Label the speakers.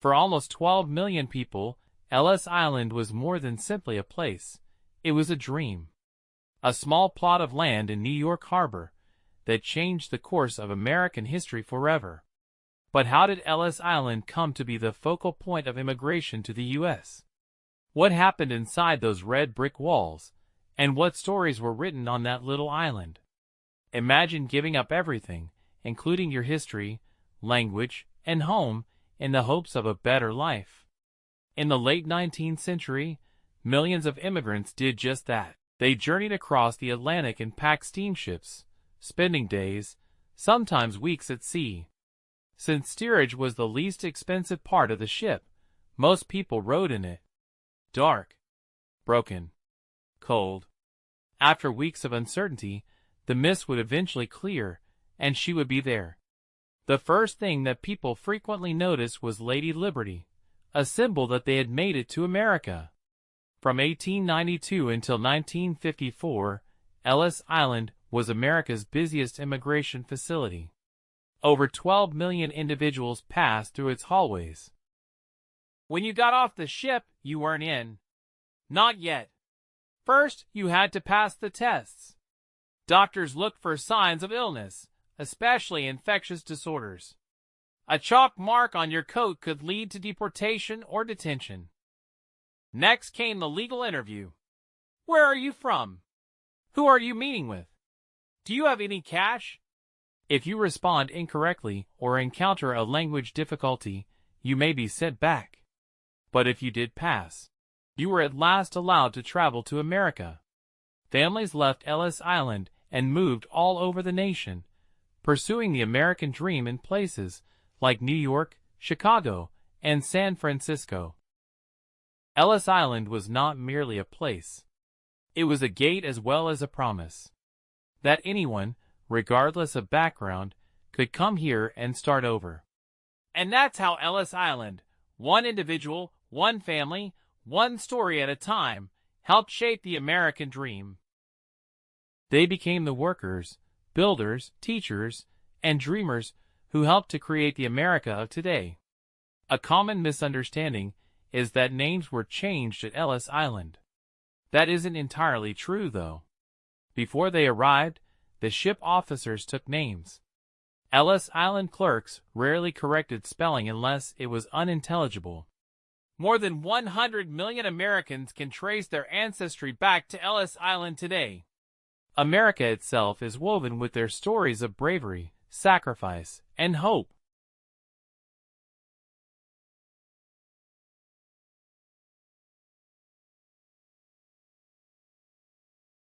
Speaker 1: For almost 12 million people, Ellis Island was more than simply a place. It was a dream. A small plot of land in New York Harbor that changed the course of American history forever. But how did Ellis Island come to be the focal point of immigration to the U.S.? What happened inside those red brick walls, and what stories were written on that little island? Imagine giving up everything, including your history, language, and home, in the hopes of a better life. In the late 19th century, millions of immigrants did just that. They journeyed across the Atlantic in packed steamships, spending days, sometimes weeks at sea. Since steerage was the least expensive part of the ship, most people rode in it. Dark, broken, cold. After weeks of uncertainty, the mist would eventually clear, and she would be there. The first thing that people frequently noticed was Lady Liberty, a symbol that they had made it to America. From 1892 until 1954, Ellis Island was America's busiest immigration facility. Over 12 million individuals passed through its hallways. When you got off the ship, you weren't in. Not yet. First, you had to pass the tests. Doctors looked for signs of illness, especially infectious disorders. A chalk mark on your coat could lead to deportation or detention. Next came the legal interview. Where are you from? Who are you meeting with? Do you have any cash? If you respond incorrectly or encounter a language difficulty, you may be sent back. But if you did pass, you were at last allowed to travel to America. Families left Ellis Island and moved all over the nation, pursuing the American dream in places like New York, Chicago, and San Francisco. Ellis Island was not merely a place. It was a gate as well as a promise. That anyone, regardless of background, could come here and start over. And that's how Ellis Island, one individual, one family, one story at a time, helped shape the American dream. They became the workers, builders, teachers, and dreamers who helped to create the America of today. A common misunderstanding is that names were changed at Ellis Island. That isn't entirely true, though. Before they arrived, the ship officers took names. Ellis Island clerks rarely corrected spelling unless it was unintelligible. More than 100 million Americans can trace their ancestry back to Ellis Island today. America itself is woven with their stories of bravery, sacrifice, and hope.